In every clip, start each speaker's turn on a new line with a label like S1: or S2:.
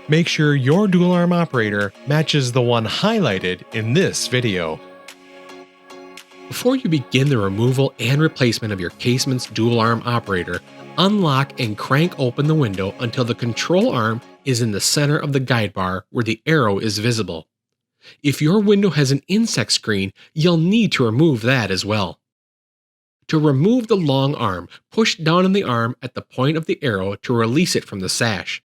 S1: Make sure your dual arm operator matches the one highlighted in this video. Before you begin the removal and replacement of your casement's dual arm operator, unlock and crank open the window until the control arm is in the center of the guide bar where the arrow is visible. If your window has an insect screen, you'll need to remove that as well. To remove the long arm, push down on the arm at the point of the arrow to release it from the sash.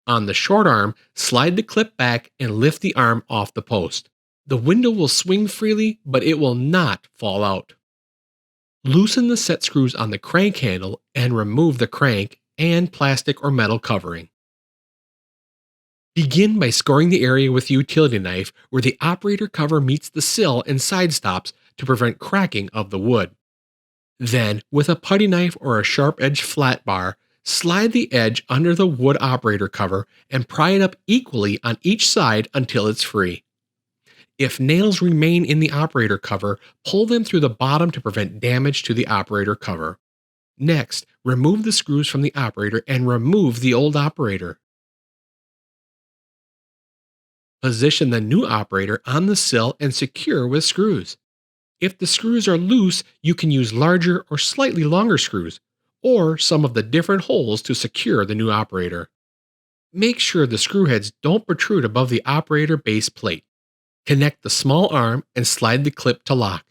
S1: On the short arm, slide the clip back and lift the arm off the post. The window will swing freely, but it will not fall out. Loosen the set screws on the crank handle and remove the crank and plastic or metal covering. Begin by scoring the area with a utility knife where the operator cover meets the sill and side stops to prevent cracking of the wood. Then, with a putty knife or a sharp-edged flat bar, slide the edge under the wood operator cover and pry it up equally on each side until it's free. If nails remain in the operator cover, pull them through the bottom to prevent damage to the operator cover. Next, remove the screws from the operator and remove the old operator. Position the new operator on the sill and secure with screws. If the screws are loose, you can use larger or slightly longer screws, or some of the different holes to secure the new operator. Make sure the screw heads don't protrude above the operator base plate. Connect the small arm and slide the clip to lock.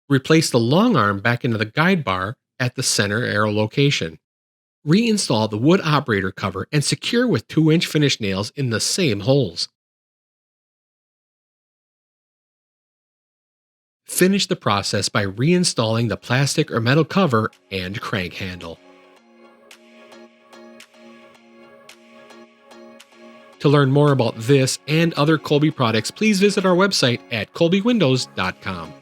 S1: Replace the long arm back into the guide bar at the center arrow location. Reinstall the wood operator cover and secure with 2-inch finish nails in the same holes. Finish the process by reinstalling the plastic or metal cover and crank handle. To learn more about this and other Kolbe products, please visit our website at kolbewindows.com.